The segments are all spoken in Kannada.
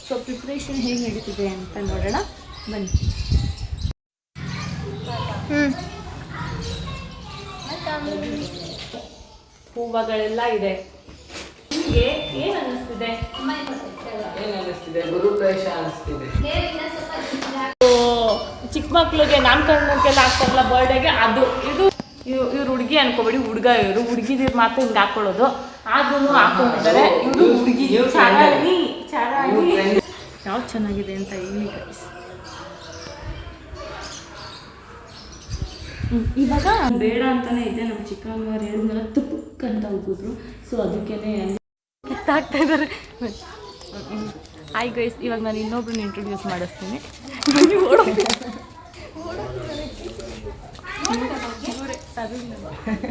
ಸೊ ಪ್ರಿಪ್ರೇಷನ್ ಹೇಗೆ ನಡೀತಿದೆ ಅಂತ ನೋಡೋಣ ಬನ್ನಿ. ಹೂವುಗಳೆಲ್ಲ ಇದೆ. ಏನು ಅನ್ನಿಸ್ತಿದೆ? ಗುರುಪ್ರವೇಶ ಅನ್ನಿಸ್ತಿದೆ. ಚಿಕ್ಕ ಮಕ್ಳಿಗೆ ನಾಮಕರಣಕ್ಕೆಲ್ಲ ಹಾಕ್ತಾರಲ್ಲ ಬರ್ಡೇಗೆ, ಅದು ಇದು ಇವ್ರು ಹುಡುಗಿ ಅನ್ಕೋಬೇಡಿ, ಹುಡುಗ ಇವರು. ಹುಡುಗಿದಿರು ಮಾತ್ರ ಹಿಂಗೆ ಹಾಕೊಳ್ಳೋದು, ಆದ್ರೂ ಹಾಕೊಂಡಿದ್ದಾರೆ. ಇವರು ಹುಡುಗಿ ಚಾರಾಣಿ. ಯಾವ್ದು ಚೆನ್ನಾಗಿದೆ ಅಂತ ಹೇಳಿ ಗೈಸ್. ಇವಾಗ ಬೇಡ ಅಂತಾನೆ ಇದೆ. ನಮ್ಮ ಚಿಕ್ಕಮ್ಮವ್ರು ಹೇಳಿದ್ಮೇಲೆ ತುಪ್ಪಕ್ಕೆ ಅಂತ ಹೋಗಿದ್ರು. ಸೊ ಅದಕ್ಕೇನೆ ಕಿತ್ತಾಗ್ತಾ ಇದ್ದಾರೆ. ಹಾಯ್ ಗೈಸ್, ಇವಾಗ ನಾನು ಇನ್ನೊಬ್ರನ್ನ ಇಂಟ್ರೊಡ್ಯೂಸ್ ಮಾಡಿಸ್ತೀನಿ.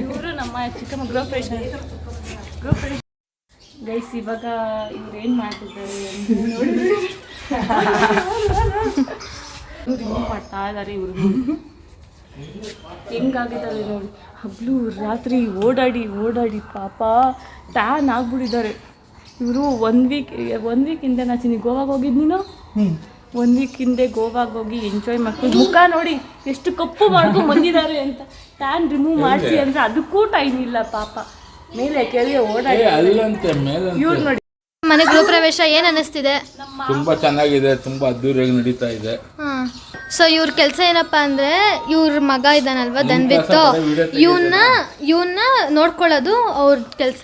ಇವರು ನಮ್ಮ ಚಿಕ್ಕಮ್ಮ ಗೃಹಪ್ರವೇಶ ಗೈಸ್. ಇವಾಗ ಇವ್ರು ಏನು ಮಾಡ್ತಿದ್ದಾರೆ ಇವ್ರು ಏನು ಮಾಡ್ತಾ ಇದ್ದಾರೆ, ಇವ್ರು ಹೆಂಗಾಗಿದ್ದಾರೆ ನೋಡಿ. ಹಗಲು ರಾತ್ರಿ ಓಡಾಡಿ ಪಾಪ ಟ್ಯಾನ್ ಆಗ್ಬಿಟ್ಟಿದ್ದಾರೆ ಇವರು. ಒನ್ ವೀಕ್ ಹಿಂದೆ ನಾಚಿನಿ ಗೋವಾಗೆ ಹೋಗಿದ್ದು. ನೀನು 1 ವೀಕ್ ಹಿಂದೆ ಗೋವಾಗೆ ಹೋಗಿ ಎಂಜಾಯ್ ಮಾಡ್ಕೊಂಡು ಮುಖ ನೋಡಿ ಎಷ್ಟು ಕಪ್ಪು ಮಾಡ್ಕೊಂಡು ಬಂದಿದ್ದಾರೆ ಅಂತ. ಟ್ಯಾನ್ ರಿಮೂವ್ ಮಾಡಿಸಿ ಅಂದರೆ ಅದಕ್ಕೂ ಟೈಮ್ ಇಲ್ಲ ಪಾಪ. ಮೇಲೆ ಕೆಳಗೆ ಓಡಾಡಿ ಇವ್ರು ನೋಡಿ. ಮನೆ ಗೃಹ ಪ್ರವೇಶ ಏನು ಅನ್ನಿಸ್ತಿದೆ? ತುಂಬಾ ಚೆನ್ನಾಗಿದೆ, ತುಂಬಾ ಅದ್ದೂರಿಯಾಗಿ ನಡೀತಾ ಇದೆ. ಸೊ ಇವ್ರ ಕೆಲಸ ಏನಪ್ಪ ಅಂದರೆ, ಇವ್ರ ಮಗ ಇದ್ದಾನಲ್ವ ದನ್ಬಿತ್ತು, ಇವನ್ನ ನೋಡ್ಕೊಳ್ಳೋದು ಅವ್ರ ಕೆಲಸ.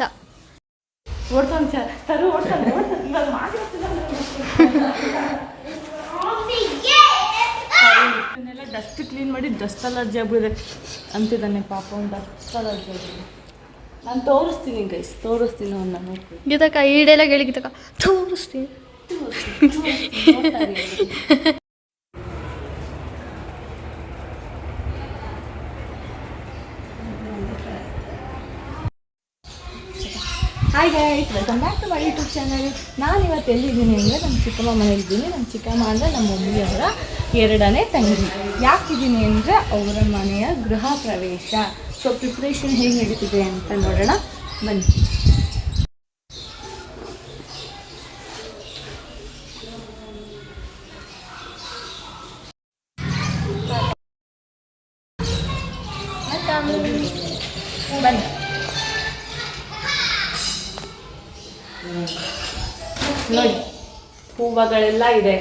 ಇದನ್ನೆಲ್ಲ ಡಸ್ಟ್ ಕ್ಲೀನ್ ಮಾಡಿ ಡಸ್ಟ್ ಅಲರ್ಜಿ ಆಗ್ಬಿಡಿದೆ ಅಂತಿದ್ದಾನೆ ಪಾಪ. ಒಂದು ಡಸ್ಟ್ ಅಲರ್ಜಿ ಆಗಿದೆ. ನಾನು ತೋರಿಸ್ತೀನಿ ಗೈಸ್, ತೋರಿಸ್ತೀನಿ ಅವನ್ನ. ಗೀತಕ್ಕ ಈ ಡೈಲಾಗ್ ಹೇಳಿ ಗೀತಕ್ಕ, ತೋರಿಸ್ತೀನಿ. Hi guys, welcome back to my YouTube channel. ನಾನು ಇವತ್ತು ಎಲ್ಲಿದ್ದೀನಿ ಅಂದರೆ ನಮ್ಮ ಚಿಕ್ಕಮ್ಮ ಮನೆಯಲ್ಲಿದ್ದೀನಿ. ನಮ್ಮ ಚಿಕ್ಕಮ್ಮ ಅಂದರೆ ನಮ್ಮ ಮಮ್ಮಿಯವರ 2ನೇ ತಂಗಿ. ಯಾಕಿದ್ದೀನಿ ಅಂದರೆ ಅವರ ಮನೆಯ ಗೃಹ ಪ್ರವೇಶ. ಸೊ ಪ್ರಿಪ್ರೇಷನ್ ಹೇಗೆ ನಡೀತಿದೆ ಅಂತ ನೋಡೋಣ ಬನ್ನಿ. ಬನ್ನಿ ನೋಡಿ, ಹೂವುಗಳೆಲ್ಲ ಇದೆ.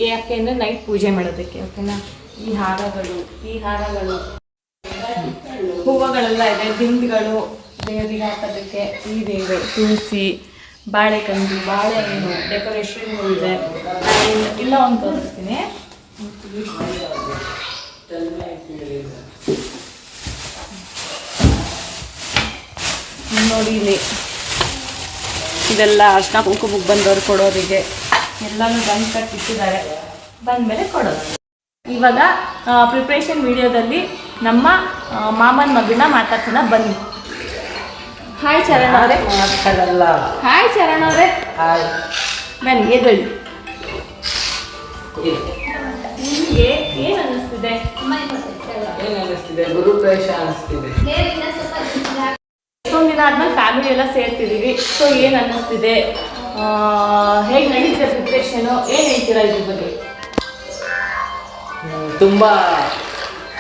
ಯಾಕೆಂದರೆ ನೈಟ್ ಪೂಜೆ ಮಾಡೋದಕ್ಕೆ. ಓಕೆನಾ? ಈ ಹಾರಗಳು ಹೂವುಗಳೆಲ್ಲ ಇದೆ. ದಿಂಡುಗಳು ದೇವರಿಗೆ ಹಾಕೋದಕ್ಕೆ, ಈ ದೇವರು, ತುಳಸಿ, ಬಾಳೆಕಂದು, ಬಾಳೆಹಣ್ಣು, ಡೆಕೋರೇಷನ್ ಇದೆ. ಇಲ್ಲ ಒಂದು ತೋರಿಸ್ತೀನಿ ನೋಡಿ. ಇಲ್ಲಿ ಇದೆಲ್ಲ ಅರ್ಶಿನ ಕುಂಕುಮಕ್ಕೆ ಬಂದವರು ಕೊಡೋರಿಗೆ ಎಲ್ಲನೂ ಬಂದು ಕಟ್ಟಿಟ್ಟಿದ್ದಾರೆ. ಬಂದಮೇಲೆ ಕೊಡೋದು. ಇವಾಗ ಪ್ರಿಪ್ರೇಷನ್ ವಿಡಿಯೋದಲ್ಲಿ ನಮ್ಮ ಮಾಮನ ಮಗನ ಮಾತಾಡ್ಸೋಣ ಬನ್ನಿ. ಹಾಯ್ ಚರಣ್ ಅವರೇ. ಹಾಯ್ ಚರಣ್ ಅವರೇ, ಬನ್ನಿ ಎದ್ದೇಳಿ. ನಿಮಗೆ ಏನು ಅನ್ನಿಸ್ತಿದೆ? ಗುರುಪ್ರವೇಶ ಅನ್ನಿಸ್ತಿದೆ. ಎಷ್ಟೊಂದು ದಿನ ಆದ್ಮೇಲೆ ಫ್ಯಾಮಿಲಿ ಎಲ್ಲ ಸೇರ್ತಿದ್ದೀವಿ. ಸೊ ಏನು ಅನ್ನಿಸ್ತಿದೆ? ಹೇಗೆ ನಡೀತಿದೆ ಪ್ರಿಪ್ರೇಷನು? ಏನು ಹೇಳ್ತೀರಾ ಇದ್ರ ಬಗ್ಗೆ? ತುಂಬ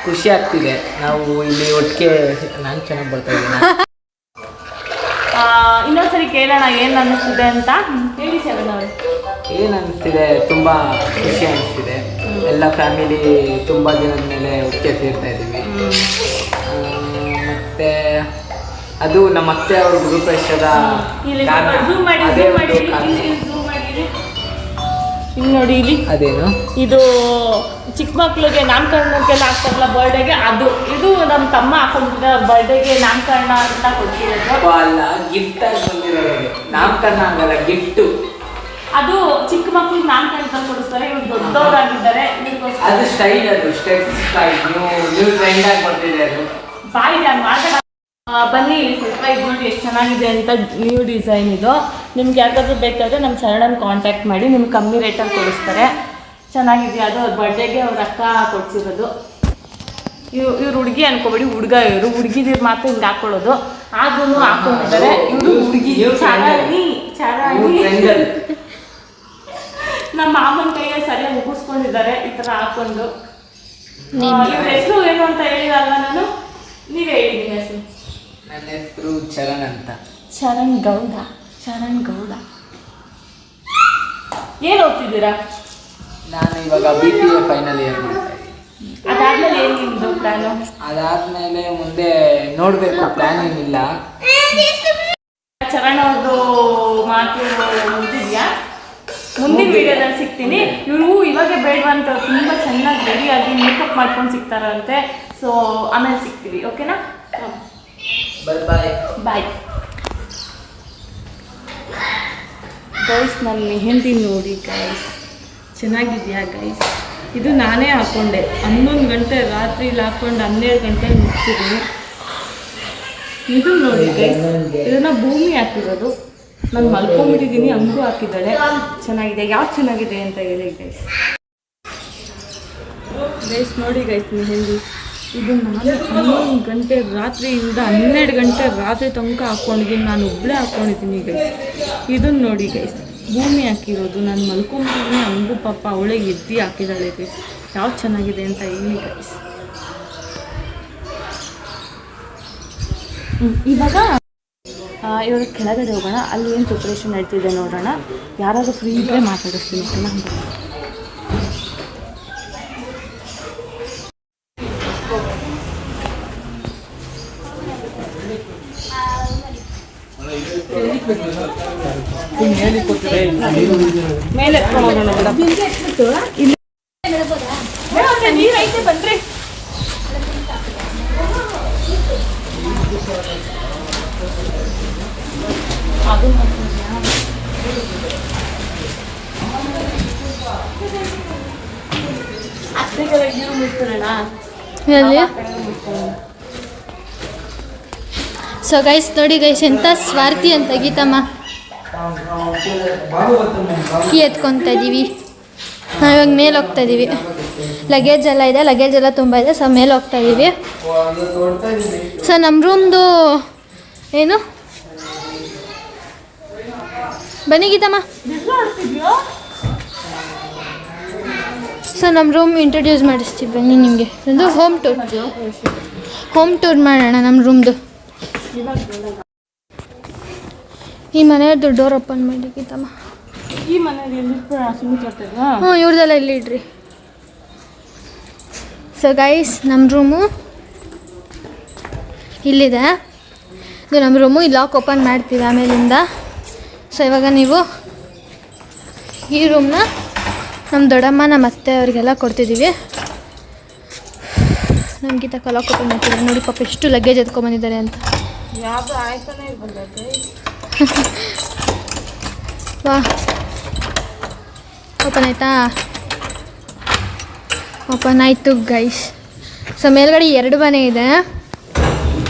ಖುಷಿ ಆಗ್ತಿದೆ. ನಾವು ಇಲ್ಲಿ ಒಟ್ಟಿಗೆ ನಾನು ಚೆನ್ನಾಗಿ ಬರ್ತಾ ಇದ್ದೀನಿ. ಇನ್ನೊಂದ್ಸರಿ ಕೇಳೋಣ ಏನು ಅನ್ನಿಸ್ತಿದೆ ಅಂತ. ಹೇಳಿ ಚರಣ್ ಅವರು. ಏನು ಅನ್ನಿಸ್ತಿದೆ? ತುಂಬ ಖುಷಿ ಅನ್ನಿಸ್ತಿದೆ. ಎಲ್ಲ ಫ್ಯಾಮಿಲಿ ತುಂಬ ದಿನದ ಮೇಲೆ ಒಟ್ಟಿಗೆ ಸೇರ್ತಾ ಇದ್ದೀವಿ. ಮತ್ತು ಅದು ನಮ್ಮ ಅತ್ತೆ ಅವ್ರ ಗೃಹಪ್ರವೇಶದ ಇಲ್ಲಿ ನೋಡಿ. ಇಲ್ಲಿ ಅದೇನು ಇದು ಚಿಕ್ಕ ಮಕ್ಳಿಗೆ ನಾಮಕರಣಕ್ಕೆಲ್ಲ ಹಾಕ್ತಾರಲ್ಲ ಬರ್ಡೇಗೆ, ಅದು ಇದು ನಮ್ಮ ತಮ್ಮ ಹಾಕೊಂಡಿದ್ದ ಬರ್ಡೇಗೆ ನಾಮಕರಣ ಅಂತ ಕೊಡ್ತಿರೋದು. ಅಲ್ಲ, ಗಿಫ್ಟ್ ಆಗಿ ಬಂದಿರೋದು. ನಾಮಕರಣ ಆಗಲ್ಲ, ಗಿಫ್ಟು. ಅದು ಚಿಕ್ಕ ಮಕ್ಳಿಗೆ ನಾಮಕರಣ ಕೊಡಿಸ್ತಾರೆ. ಇವ್ರು ದೊಡ್ಡವರಾಗಿದ್ದಾರೆ. ಅದು ಸ್ಟೈಲ್, ಅದು ಸ್ಟೈಲ್ ನ್ಯೂ ಟ್ರೆಂಡ್ ಆಗಿ ಬರ್ತಿದೆ ಅದು. ಬಾಯಿದೆ ಮಾತಾಡ. ಬನ್ನಿ, ಸ್ವಲ್ಪ ಇದು ನೋಡಿ ಎಷ್ಟು ಚೆನ್ನಾಗಿದೆ ಅಂತ. ನ್ಯೂ ಡಿಸೈನ್ ಇದು. ನಿಮ್ಗೆ ಯಾರಿಗಾದ್ರೂ ಬೇಕಾದರೆ ನಮ್ಮ ಚರಣನ ಕಾಂಟ್ಯಾಕ್ಟ್ ಮಾಡಿ, ನಿಮ್ಗೆ ಕಮ್ಮಿ ರೇಟಲ್ಲಿ ಕೊಡಿಸ್ತಾರೆ. ಚೆನ್ನಾಗಿದೆ. ಅದು ಅವ್ರ ಬರ್ಡೇಗೆ ಅವ್ರ ಅಕ್ಕ ಕೊಡಿಸಿರೋದು. ಇವ್ರು ಹುಡುಗಿ ಅನ್ಕೋಬೇಡಿ, ಹುಡುಗ ಇವರು. ಹುಡುಗಿದಿರು ಮಾತ್ರ ಹಿಂಗೆ ಹಾಕೊಳ್ಳೋದು, ಆದ್ರೂ ಹಾಕೊಂಡಿದ್ದಾರೆ. ಇವರು ಹುಡುಗಿ ಚಾರಾಣಿ. ನಮ್ಮ ಮಾಮನ ಕೈಯಲ್ಲಿ ಸರಿಯಾಗಿ ಉಗಿಸ್ಕೊಂಡಿದ್ದಾರೆ ಈ ಥರ ಹಾಕೊಂಡು. ಇವ್ರ ಹೆಸರು ಏನು ಅಂತ ಹೇಳಿದಲ್ವ ನಾನು, ನೀವೇ ಹೇಳಿ ನಿಮ್ಮ ಹೆಸರು. ನನ್ನ ಹೆಸರು ಚರಣ್ ಅಂತ. ಶರಣ್ ಗೌಡ. ಶರಣ್ ಗೌಡ. ಏನು ಓದ್ತಿದ್ದೀರಾ? ನಾನು ಇವಾಗ BCA ಫೈನಲ್ ಇಯರ್ ಮಾಡ್ತಾ ಇದ್ದೀನಿ. ಅದಾದ್ಮೇಲೆ ಏನು ನಿಮ್ಮದು ಪ್ಲಾನು? ಅದಾದ್ಮೇಲೆ ಮುಂದೆ ನೋಡಬೇಕು, ಪ್ಲ್ಯಾನ್ ಏನಿಲ್ಲ. ಚರಣ್ ಅವ್ರದ್ದು ಮಾತು ಮುಗಿದಿದ್ಯಾ? ಮುಂದಿನ ವಿಡಿಯೋದಲ್ಲಿ ಸಿಗ್ತೀನಿ. ಇವರು ಇವಾಗ ಬೇಡವಂತ ತುಂಬ ಚೆನ್ನಾಗಿ ರೆಡಿಯಾಗಿ ಮೇಕಪ್ ಮಾಡ್ಕೊಂಡು ಸಿಗ್ತಾರಂತೆ. ಸೊ ಆಮೇಲೆ ಸಿಗ್ತೀವಿ, ಓಕೆನಾ? ಬಾಯ್ ಬಾಯ್ ಬಾಯ್ ಗೈಸ್. ನನ್ನ ಮೆಹಂದಿ ನೋಡಿ ಗೈಸ್, ಚೆನ್ನಾಗಿದೆಯಾ ಗೈಸ್? ಇದು ನಾನೇ ಹಾಕ್ಕೊಂಡೆ 11 ಗಂಟೆ ರಾತ್ರಿಲಿ ಹಾಕ್ಕೊಂಡು 12 ಗಂಟೆಗೆ ಮುಗಿಸಿದ್ದೀನಿ. ಇದು ನೋಡಿ ಗೈಸ್, ಇದನ್ನು ಭೂಮಿ ಹಾಕಿರೋದು. ನಾನು ಮಲ್ಕೊಂಡ್ಬಿಟ್ಟಿದ್ದೀನಿ, ಹಂಗೂ ಹಾಕಿದ್ದಾಳೆ. ಚೆನ್ನಾಗಿದೆ. ಯಾವ್ದು ಚೆನ್ನಾಗಿದೆ ಅಂತ ಹೇಳಿ ಗೈಸ್. ಗೈಸ್ ನೋಡಿ ಗೈಸ್, ಮೆಹಂದಿ ಇದು ನಾನು 11 ಗಂಟೆ ರಾತ್ರಿಯಿಂದ 12 ಗಂಟೆ ರಾತ್ರಿ ತನಕ ಹಾಕ್ಕೊಂಡಿದ್ದೀನಿ. ನಾನು ಒಬ್ಬಳೇ ಹಾಕ್ಕೊಂಡಿದ್ದೀನಿ ಗೈಸ್. ಇದನ್ನು ನೋಡಿ ಗೈಸ್, ಭೂಮಿ ಹಾಕಿರೋದು. ನಾನು ಮಲ್ಕೊಂಡ್ಬಿಟ್ಟಿದ್ದೀನಿ, ಹಂಗೂ ಪಾಪ ಅವಳೇ ಎದ್ದು ಹಾಕಿದ್ದಾಳೆ ಗೈಸ್. ಯಾವ್ದು ಚೆನ್ನಾಗಿದೆ ಅಂತ ಹೇಳಿ ಗೈಸ್. ಇವಾಗ ಇವಾಗ ಕೆಳಗಡೆ ಹೋಗೋಣ. ಅಲ್ಲಿ ಏನು ಪ್ರಿಪ್ರೇಷನ್ ನಡೀತಿದೆ ನೋಡೋಣ. ಯಾರಾದರೂ ಫ್ರೀ ಇದ್ದರೆ ಮಾತಾಡಿಸ್ತೀನಿ, ಓಕೆನಾ? ಮೇಲೆ ಎತ್ಕೊಂಡು ಹೋಗೋಣ ಬಿಡ. ನೀರು ಐತೆ ಬಂದ್ರೆ ಅದು ಅಷ್ಟೇ ನೀರು ಮುಟ್ಕೊಳ್ಳೋಣ. ಸೊ ಗೈಸ್ ನೋಡಿ ಗೈಸ್, ಎಂಥ ಸ್ವಾರ್ಥಿ ಅಂತ ಗೀತಮ್ಮ. ಕೀ ಎತ್ಕೊತಾ ಇದ್ದೀವಿ. ನಾವಿವಾಗ ಮೇಲೆ ಹೋಗ್ತಾ ಇದ್ದೀವಿ. ಲಗೇಜ್ ಎಲ್ಲ ಇದೆ, ಲಗೇಜ್ ಎಲ್ಲ ತುಂಬ ಇದೆ. ಸೊ ಮೇಲೆ ಹೋಗ್ತಾ ಇದ್ದೀವಿ. ಸೊ ನಮ್ಮ ರೂಮ್ದು ಏನು, ಬನ್ನಿ ಗೀತಮ್ಮ. ಸೊ ನಮ್ಮ ರೂಮ್ ಇಂಟ್ರೊಡ್ಯೂಸ್ ಮಾಡಿಸ್ತೀವಿ ಬನ್ನಿ ನಿಮಗೆ. ಒಂದು ಹೋಮ್ ಟೂರ್ ಮಾಡೋಣ ನಮ್ಮ ರೂಮ್ದು. ಈ ಮನೆಯದ್ದು ಡೋರ್ ಓಪನ್ ಮಾಡಿ ಗೀತಮ್ಮ. ಈ ಮನೆಯಲ್ಲಿ ಹ್ಞೂ, ಇವ್ರದ್ದೆಲ್ಲ ಇಲ್ಲಿ ಇಡ್ರಿ. ಸೊ ಗೈಸ್, ನಮ್ಮ ರೂಮು ಇಲ್ಲಿದೆ. ಇದು ನಮ್ಮ ರೂಮು. ಈ ಲಾಕ್ ಓಪನ್ ಮಾಡ್ತೀವಿ ಆಮೇಲಿಂದ. ಸೊ ಇವಾಗ ನೀವು ಈ ರೂಮ್ನ ನಮ್ಮ ದೊಡ್ಡಮ್ಮ, ನಮ್ಮ ಅತ್ತೆ ಅವ್ರಿಗೆಲ್ಲ ಕೊಡ್ತಿದ್ದೀವಿ. ನಮ್ಗೆ ತಕ್ಕ ಲಾಕ್ ಓಪನ್ ಮಾಡ್ತೀವಿ. ನೋಡಿ ಪಾಪ ಎಷ್ಟು ಲಗೇಜ್ ಎತ್ಕೊಂಡ್ಬಂದಿದ್ದಾರೆ ಅಂತ. ಯಾವುದು ಆಯ್ತಾನೆ ಬಂದೈತೆ. ವಾ, ಓಪನ್ ಆಯಿತಾ? ಓಪನ್ ಆಯಿತು ಗೈಸ್. ಸೊ ಮೇಲ್ಗಡೆ 2 ಮನೆ ಇದೆ.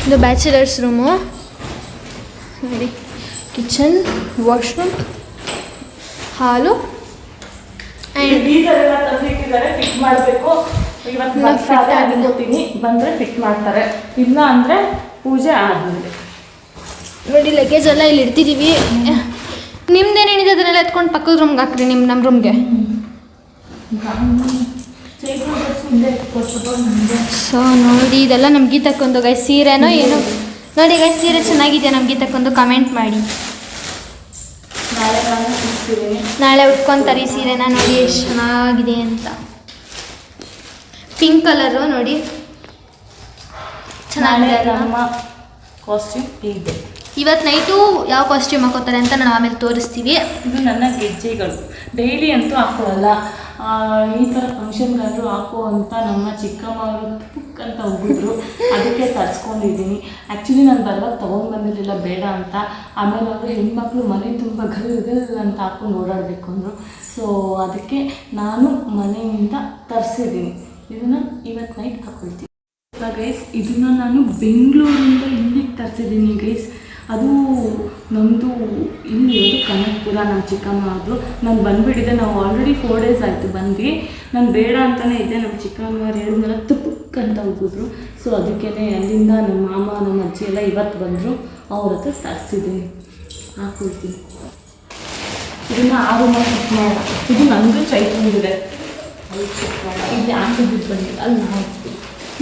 ಇದು ಬ್ಯಾಚುಲರ್ಸ್ ರೂಮು ನೋಡಿ. ಕಿಚನ್, ವಾಶ್ರೂಮ್, ಹಾಲು ಆ್ಯಂಡ್ ಡೀಸೆಲ್ ಎಲ್ಲ ತಂದಿಟ್ಟಿದ್ದಾರೆ. ಫಿಟ್ ಮಾಡಬೇಕು. ಇವತ್ತು ಫಿಟ್ ಆಗಿರ್ತೀನಿ. ಬಂದರೆ ಫಿಟ್ ಮಾಡ್ತಾರೆ, ಇಲ್ಲ ಅಂದರೆ ಪೂಜೆ ಆದಮೇಲೆ. ನೋಡಿ ಲಗೇಜ್ ಎಲ್ಲ ಇಲ್ಲಿ ಇಡ್ತಿದ್ದೀವಿ. ನಿಮ್ದೇನೇನಿದೆ ಅದನ್ನೆಲ್ಲ ಎತ್ಕೊಂಡು ಪಕ್ಕದ ರೂಮ್ಗೆ ಹಾಕ್ರಿ. ನಮ್ಮ ರೂಮ್ಗೆ. ಸೊ ನೋಡಿ, ಇದೆಲ್ಲ ನಮ್ಮ ಗೀತಕ್ಕೊಂದು ಗೈಸ್ ಸೀರೆನೋ ಏನೋ. ನೋಡಿ ಗೈಸ್, ಸೀರೆ ಚೆನ್ನಾಗಿದೆ ನಮ್ಮ ಗೀತಕ್ಕೊಂದು. ಕಮೆಂಟ್ ಮಾಡಿ. ನಾಳೆ ಉಟ್ಕೊತಾರೆ ಈ ಸೀರೆನ. ನೋಡಿ ಎಷ್ಟು ಚೆನ್ನಾಗಿದೆ ಅಂತ. ಪಿಂಕ್ ಕಲರು ನೋಡಿ, ಚೆನ್ನಾಗಿದೆ. ನಮ್ಮ ಕಾಸ್ಟ್ಯೂಮ್ ಇದೆ. ಇವತ್ತು ನೈಟು ಯಾವ ಕಾಸ್ಟ್ಯೂಮ್ ಹಾಕೋತಾರೆ ಅಂತ ನಾವು ಆಮೇಲೆ ತೋರಿಸ್ತೀವಿ. ಇದು ನನ್ನ ಗೆಜ್ಜೆಗಳು. ಡೈಲಿ ಅಂತೂ ಹಾಕೊಳ್ಳಲ್ಲ. ಈ ಥರ ಫಂಕ್ಷನ್ಗಾದರೂ ಹಾಕೋ ಅಂತ ನಮ್ಮ ಚಿಕ್ಕಮ್ಮ ಅವರು ಪುಕ್ ಅಂತ ಹೋಗಿದ್ರು. ಅದಕ್ಕೆ ತರಿಸ್ಕೊಂಡಿದ್ದೀನಿ. ಆ್ಯಕ್ಚುಲಿ ನಾನು ಬರುವಾಗ ತೊಗೊಂಡು ಬಂದಿರಲಿಲ್ಲ, ಬೇಡ ಅಂತ. ಆಮೇಲೆ ಅವರು ಹೆಣ್ಮಕ್ಳು ಮನೆ ತುಂಬ ಗಲ್ ಅಂತ ಹಾಕ್ಕೊಂಡು ಓಡಾಡಬೇಕು ಅಂದರು. ಸೊ ಅದಕ್ಕೆ ನಾನು ಮನೆಯಿಂದ ತರಿಸಿದ್ದೀನಿ. ಇದನ್ನು ಇವತ್ತು ನೈಟ್ ಹಾಕ್ಕೊಳ್ತೀನಿ ಗೈಸ್. ಇದನ್ನು ನಾನು ಬೆಂಗಳೂರಿಂದ ಇಲ್ಲಿಗೆ ತರಿಸಿದ್ದೀನಿ ಗೈಸ್. ಅದು ನಮ್ಮದು ಇಲ್ಲಿರೋದು ಕನಕಪುರ. ನಮ್ಮ ಚಿಕ್ಕಮ್ಮ ಅವರು. ನಾನು ಬಂದುಬಿಟ್ಟಿದ್ದೆ. ನಾವು ಆಲ್ರೆಡಿ 4 days ಆಯಿತು ಬಂದು. ನಾನು ಬೇಡ ಅಂತಲೇ ಇದ್ದೆ. ನಮ್ಮ ಚಿಕ್ಕಮ್ಮ ಅವ್ರು ಹೇಳಿದ್ಮೇಲೆ ತುಪ್ಪಕ್ಕೆ ಅಂತ ಹೋಗಿದ್ರು. ಸೊ ಅದಕ್ಕೇ ಅಲ್ಲಿಂದ ನಮ್ಮ ಮಾಮ, ನಮ್ಮ ಅಜ್ಜಿ ಎಲ್ಲ ಇವತ್ತು ಬಂದರು. ಅವ್ರ ಹತ್ರ ತರಿಸಿದ್ದೀನಿ. ಹಾಕ್ಕೊಳ್ತೀನಿ. ಇದನ್ನ 6 ಮಾಸ ಶಿಫ್ಟ್ ಮಾಡ. ಇದು ನಂದು ಚೈತನ್ಯದಿದೆ. ಇಲ್ಲಿ ಆಂಟಿದ್ದು ಬಂದು ಅಲ್ಲಿ ಹಾಕ್ತೀವಿ.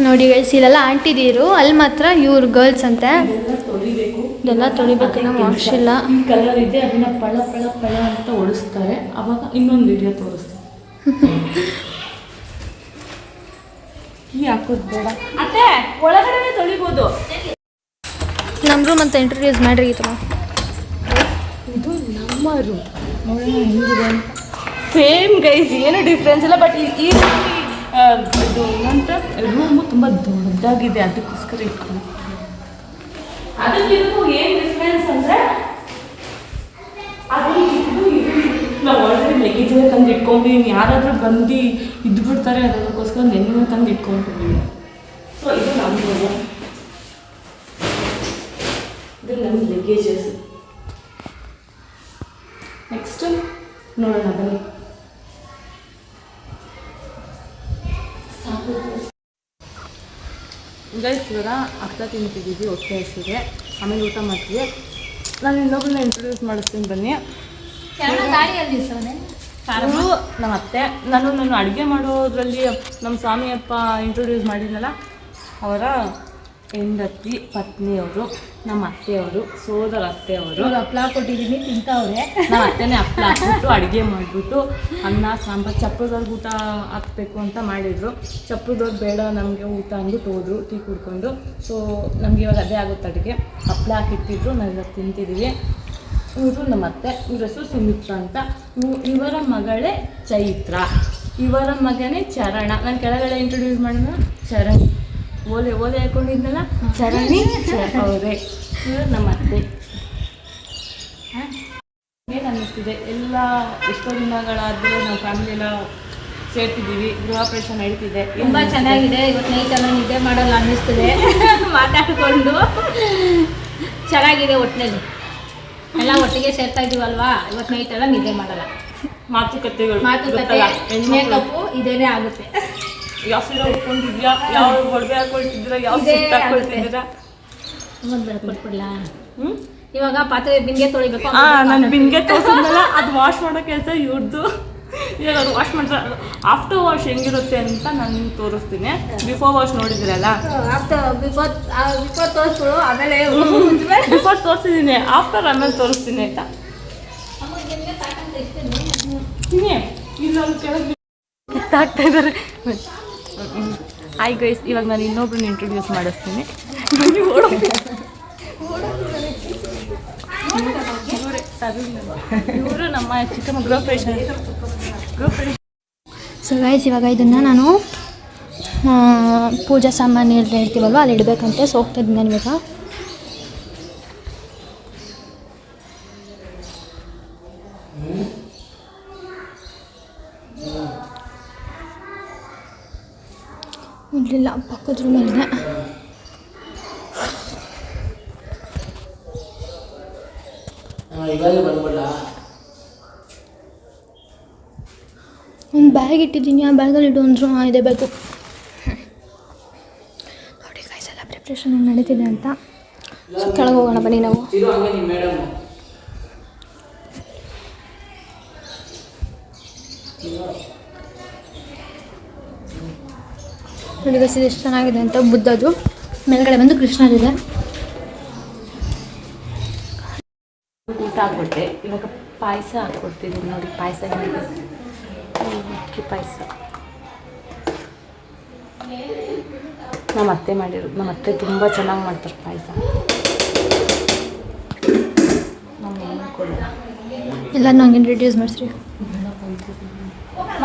ನೋಡಿ ಗೈಸ್, ಇಲ್ಲೆಲ್ಲ ಆಂಟಿದೀರು, ಅಲ್ಲಿ ಮಾತ್ರ ಇವ್ರು ಗರ್ಲ್ಸ್ ಅಂತೆ. ಇದೆಲ್ಲ ತೊಳಿಬೇಕು. ಇದೆಲ್ಲ ತೊಳಿಬೇಕು, ನಾವು ವಾಶ್ ಇಲ್ಲ. ಈ ಕಲರ್ ಇದೆ, ಅದನ್ನ ಪಳ ಪಳ ಪಳ ಅಂತ ಓಡಿಸ್ತಾರೆ. ಅವಾಗ ಇನ್ನೊಂದು ವಿಡಿಯೋ ತೋರಿಸ್ತಾರೆ. ಈ ಹಾಕೋದು ಬೇಡ ಅತ್ತೆ, ಒಳಗಡೆ ತೊಳಿಬೋದು. ನಮ್ಮ ರೂಮ್ ಅಂತ ಇಂಟ್ರೊಡ್ಯೂಸ್ ಮಾಡ್ರಿ. ಇದು ನಮ್ಮ ರೂಮ್. ನೋಡೋಣ ಹೆಂಗಿದೆ ಅಂತ. ಸೇಮ್ ಗೈಸ್, ಏನು ಡಿಫ್ರೆನ್ಸ್ ಇಲ್ಲ. ಬಟ್ ಈ ಇದು ಏನಂತ ರೂಮು ತುಂಬ ದೊಡ್ಡದಾಗಿದೆ, ಅದಕ್ಕೋಸ್ಕರ ಇಟ್ಕೊಂಡು. ಅದಕ್ಕಿಂತ ಏನು ಡಿಫ್ರೆನ್ಸ್ ಅಂದರೆ ಅದು ನಾವು ಆಲ್ರೆಡಿ ಲಗೇಜಲ್ಲೇ ತಂದು ಇಟ್ಕೊಂಡಿದ್ದೀನಿ. ಯಾರಾದರೂ ಬಂದು ಇದ್ಬಿಡ್ತಾರೆ, ಅದಕ್ಕೋಸ್ಕರ ನೆನ್ನೆ ತಂದು ಇಟ್ಕೊಂಡಿದ್ದೀನಿ. ಸೊ ಇದು ನಮ್ಮ ರೂಮ್. ಇದು ನನ್ನ ಲಗೇಜಸ್. ನೆಕ್ಸ್ಟು ನೋಡೋಣ ಬನ್ನಿ. ಗೈಸ್, ಇವಾಗ ಅರ್ಥ ತಿಂತಿದ್ದೀವಿ, ಹೊಟ್ಟೆ ಹಸಿದೆ. ಆಮೇಲೆ ಊಟ ಮಾಡ್ತೀವಿ. ನಾನು ಇನ್ನೊಬ್ಬರನ್ನ ಇಂಟ್ರೊಡ್ಯೂಸ್ ಮಾಡಿಸ್ತೀನಿ ಬನ್ನಿ. ಅವರು ನಮ್ಮ ಅತ್ತೆ. ನಾನು ಅಡುಗೆ ಮಾಡೋದ್ರಲ್ಲಿ ನಮ್ಮ ಸ್ವಾಮಿಯಪ್ಪ ಇಂಟ್ರೊಡ್ಯೂಸ್ ಮಾಡಿದ್ನಲ್ಲ, ಅವರ ಹೆಂಡತಿ ಪತ್ನಿಯವರು, ನಮ್ಮ ಅತ್ತೆಯವರು, ಸೋದರ ಅತ್ತೆಯವರು. ಹಪ್ಳ ಕೊಟ್ಟಿದ್ದೀನಿ, ತಿಂತವ್ರೆ. ನಮ್ಮ ಅತ್ತೆನೇ ಹಪ್ಳ ಹಾಕ್ಬಿಟ್ಟು ಅಡುಗೆ ಮಾಡಿಬಿಟ್ಟು ಅನ್ನ ಸಾಂಬಾರು ಚಪ್ಪರದವ್ರಿಗೆ ಊಟ ಹಾಕ್ಬೇಕು ಅಂತ ಮಾಡಿದರು. ಚಪ್ಪರದವ್ರು ಬೇಡ ನಮಗೆ ಊಟ ಅಂದ್ಬಿಟ್ಟು ಹೋದರು ಟೀ ಕುಡ್ಕೊಂಡು. ಸೊ ನಮಗೆ ಇವಾಗ ಅದೇ ಆಗುತ್ತೆ ಅಡುಗೆ. ಹಪ್ಳ ಹಾಕಿಟ್ಟಿದ್ರು, ನಾವು ಇವಾಗ ತಿಂತಿದ್ದೀವಿ. ಇವರು ನಮ್ಮ ಅತ್ತೆ, ಇವ್ರ ಹೆಸರು ಸುಮಿತ್ರ ಅಂತ. ಇವರ ಮಗಳೇ ಚೈತ್ರ, ಇವರ ಮಗನೇ ಚರಣ. ನಾನು ಕೆಳಗಡೆ ಇಂಟ್ರೊಡ್ಯೂಸ್ ಮಾಡಿದ ಚರಣ್, ಓಲೆ ಹಾಕೊಂಡಿದ್ನಲ್ಲ, ಚರಣಿ ಅವರೇ. ಇವರು ನಮ್ಮ ಅತ್ತೆ. ಏನು ಅನ್ನಿಸ್ತಿದೆ, ಎಲ್ಲ ಎಷ್ಟೋ ದಿನಗಳಾದಮೇಲೆ ನಾವು ಫ್ಯಾಮಿಲಿ ಎಲ್ಲ ಸೇರ್ತಿದ್ದೀವಿ. ಗೃಹ ಪ್ರವೇಶ ನಡೀತಿದೆ. ತುಂಬ ಚೆನ್ನಾಗಿದೆ. ಇವತ್ತು ನೈಟೆಲ್ಲ ನಿದ್ದೆ ಮಾಡಲ್ಲ ಅನ್ನಿಸ್ತಿದೆ. ಮಾತಾಡಿಕೊಂಡು ಚೆನ್ನಾಗಿದೆ. ಒಟ್ಟಿನಲ್ಲಿ ಎಲ್ಲ ಒಟ್ಟಿಗೆ ಸೇರ್ತಾ ಇದ್ದೀವಲ್ವಾ, ಇವತ್ತು ನೈಟೆಲ್ಲ ನಿದ್ದೆ ಮಾಡಲ್ಲ. ಮಾತುಕತೆ ಮೇಕಪ್ಪು ಇದೇನೇ ಆಗುತ್ತೆ. ಯಾವ ಸೀರೆ ಉಟ್ಕೊಂಡಿದ್ಯಾ, ಯಾವ ಒಡವೆ ಹಾಕೊಳ್ತಿದ್ದೀರಾ, ಯಾವ ಸೀರೆ ಹಾಕೊಳ್ತಿದ್ದೀರಾ, ಕೊಟ್ಬಿಡ್ಲಾ? ಇವಾಗ ಪಾತ್ರೆ ಬಿಂಗೆ ತೊಳಿಬೇಕು. ನಾನು ಬಿಂಗೆ ತೋರಿಸಿದ್ನಲ್ಲ, ಅದು ವಾಶ್ ಮಾಡೋ ಕೆಲಸ ಇವ್ರದ್ದು. ಇವಾಗ ಅದು ವಾಶ್ ಮಾಡ್ತಾರೆ. ಆಫ್ಟರ್ ವಾಶ್ ಹೆಂಗಿರುತ್ತೆ ಅಂತ ನಾನು ತೋರಿಸ್ತೀನಿ. ಬಿಫೋರ್ ವಾಶ್ ನೋಡಿದಿರಲ್ಲ, ಬಿಫೋರ್ ತೋರಿಸ್ಬಿಡು, ಆಮೇಲೆ ಬಿಫೋರ್ ತೋರಿಸಿದ್ದೀನಿ, ಆಫ್ಟರ್ ಆಮೇಲೆ ತೋರಿಸ್ತೀನಿ ಆಯ್ತಾ. ಇಲ್ಲೊಂದು ಕೆಳಗೆ ಕಿತ್ತಾಗ್ತಾ ಇದ್ದಾರೆ. ಆಯ್ ಗೈಸ್, ಇವಾಗ ನಾನು ಇನ್ನೊಬ್ರನ್ನ ಇಂಟ್ರೊಡ್ಯೂಸ್ ಮಾಡಿಸ್ತೀನಿ. ಇವರು ನಮ್ಮ ಚಿಕ್ಕಮ್ಮ ಗೃಹ ಪ್ರವೇಶ. ಸೊ ಗೈಸ್, ಇವಾಗ ಇದನ್ನು ನಾನು ಪೂಜಾ ಸಾಮಾನು ಹೇಳ್ತೀವಲ್ವ, ಅಲ್ಲಿ ಇಡಬೇಕಂತೆ. ಸೊ ಹೋಗ್ತಾ ಇದ್ದೀನಿ ನಾನು ಇವಾಗ. ಇರಲಿಲ್ಲ, ಪಕ್ಕದ ರೂಮಲ್ಲಿದೆ. ಒಂದು ಬ್ಯಾಗ್ ಇಟ್ಟಿದ್ದೀನಿ, ಆ ಬ್ಯಾಗಲ್ಲಿ ಇಡು ಅಂದರು. ಇದೆ ಬೇಕು. ನೋಡಿ ಗೈಸ್, ಎಲ್ಲ ಪ್ರಿಪ್ರೇಷನ್ ನಡೀತಿದೆ ಅಂತ. ಸೊ ಕೆಳಗೆ ಹೋಗೋಣ ಬನ್ನಿ ನಾವು. ನೋಡಿ ಗೈಸ್, ಇದು ಎಷ್ಟು ಚೆನ್ನಾಗಿದೆ ಅಂತ. ಬುದ್ಧದು ಮೇಲ್ಗಡೆ ಬಂದು ಕೃಷ್ಣದಿದೆ. ಊಟ ಆಗ್ಬಿಟ್ಟೆ. ಇವಾಗ ಪಾಯಸ ಹಾಕ್ಕೊಡ್ತಿದ್ದೀನಿ. ನೋಡಿ ಪಾಯಸ ಹೆಂಗಿದೆ, ಅಕ್ಕಿ ಪಾಯಸ. ನಮ್ಮ ಅತ್ತೆ ಮಾಡಿರೋದು. ನಮ್ಮ ಅತ್ತೆ ತುಂಬ ಚೆನ್ನಾಗಿ ಮಾಡ್ತಾರೆ ಪಾಯಸ. ನಮ್ಮ ಮಮ್ಮಿ ಕೊಡ ಎಲ್ಲ ನಂಗೆ ಇಂಟ್ರೊಡ್ಯೂಸ್ ಮಾಡಿಸ್ರಿ.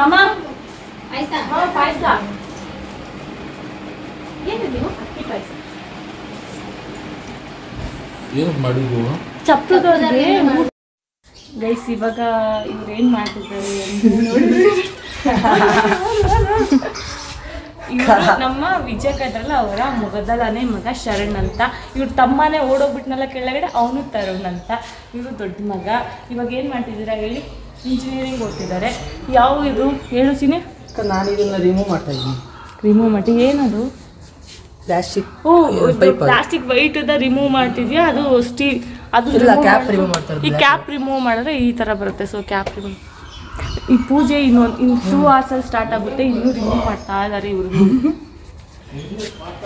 ಮಾಮ ಪಾಯಸ ಏನಿದೆ? ಅಕ್ಕಿ ಪಾಯಸ. ಏನು ಮಾಡಿದ್ವು? ಚಪ್ಪರದವ್ರಿಗೆ ಗೈಸ್, ಇವಾಗ ಇವ್ರು ಏನು ಮಾಡ್ತಿದ್ದಾರೆ ಇವರು ನಮ್ಮ ವಿಜಯಕ ಇದ್ರಲ್ಲ, ಅವರ ಮೊದಲನೇ ಮಗ ಶರಣ್ ಅಂತ. ಇವ್ರ ತಮ್ಮನೇ ಓಡೋಗ್ಬಿಟ್ನಲ್ಲ ಕೆಳಗಡೆ, ಅವನು ತರುಣ್ ಅಂತ. ಇವರು ದೊಡ್ಡ ಮಗ. ಇವಾಗ ಏನು ಮಾಡ್ತಿದ್ದೀರಾ ಹೇಳಿ? ಇಂಜಿನಿಯರಿಂಗ್ ಓದ್ತಿದ್ದಾರೆ. ಯಾವ ಇದು ಹೇಳು ಸಿನಿ? ನಾನು ಇದನ್ನು ರಿಮೂವ್ ಮಾಡ್ತಾ ಇದ್ದೀನಿ. ರಿಮೂವ್ ಮಾಡಿ ಏನದು? ಪ್ಲಾಸ್ಟಿಕ್. ಪ್ಲಾಸ್ಟಿಕ್ ವೈಟ್ ರಿಮೂವ್ ಮಾಡ್ತಿದ್ಯಾ? ಅದು ಅದು ಈ ಕ್ಯಾಪ್ ರಿಮೂವ್ ಮಾಡಿದ್ರೆ ಈ ಥರ ಬರುತ್ತೆ. ಸೊ ಕ್ಯಾಪ್ ರಿಮೂವ್, ಈ ಪೂಜೆ ಇನ್ನು 2 hours ಸ್ಟಾರ್ಟ್ ಆಗುತ್ತೆ. ಇನ್ನೂ ರಿಮೂವ್ ಮಾಡ್ತಾ ಇದ್ದಾರೆ ಇವರು.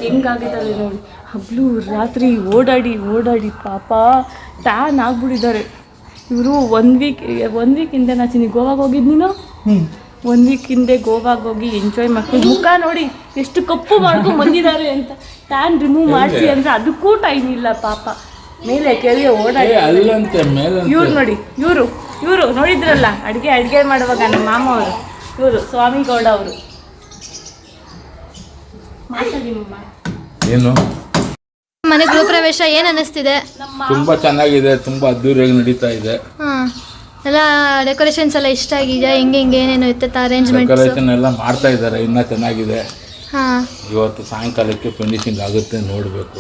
ಹೆಂಗಾಗಿದ್ದಾರೆ ನೋಡಿ. ಹಬ್ಲು ರಾತ್ರಿ ಓಡಾಡಿ ಪಾಪ ಟ್ಯಾನ್ ಆಗ್ಬಿಟ್ಟಿದ್ದಾರೆ ಇವರು. 1 ವೀಕ್ ಹಿಂದೆ ನಾನು ಗೋವಾಗ ಹೋಗಿದ್ದು. ನೀನು 1 ವೀಕ್ ಹಿಂದೆ ಗೋವಾಗ ಹೋಗಿ ಎಂಜಾಯ್ ಮಾಡ್ಕೊಂಡು ಮುಖ ನೋಡಿ ಎಷ್ಟು ಕಪ್ಪು ಮಾಡ್ಕೊಂಡು ಬಂದಿದ್ದಾರೆ ಅಂತ. ಟ್ಯಾನ್ ರಿಮೂವ್ ಮಾಡಿಸಿ ಅಂದರೆ ಅದಕ್ಕೂ ಟೈಮ್ ಇಲ್ಲ ಪಾಪ. ಮೇಲೆ ಕೆಳಗೆ ಓಡಾಡಿ ಇವ್ರು ನೋಡಿ, ಇವರು ನೋಡಿದ್ರಲ್ಲ ಅಡುಗೆ ಮಾಡುವಾಗ ನಮ್ಮ ಮಾಮ ಅವರು, ಇವರು ಸ್ವಾಮಿ ಗೌಡ ಅವರು. ಏನು ಮನೆ ಗೃಹ ಪ್ರವೇಶ ಏನು ಅನ್ನಿಸ್ತಿದೆ? ತುಂಬಾ ಚೆನ್ನಾಗಿದೆ, ತುಂಬಾ ಅದ್ದೂರಿಯಾಗಿ ನಡೀತಾ ಇದೆ. ಎಲ್ಲ ಡೆಕೋರೇಷನ್ಸ್ ಎಲ್ಲ ಇಷ್ಟ ಆಗಿದೆ. ಹೆಂಗೆ ಏನೇನು ಇರುತ್ತೆ ಅರೇಂಜ್ಮೆಂಟ್ ಡೆಕೋರೇಷನ್ ಎಲ್ಲ ಮಾಡ್ತಾ ಇದ್ದಾರೆ, ಇನ್ನ ಚೆನ್ನಾಗಿದೆ. ಇವತ್ತು ಸಾಯಂಕಾಲಕ್ಕೆ ಫಿನಿಶಿಂಗ್ ಆಗುತ್ತೆ, ನೋಡಬೇಕು.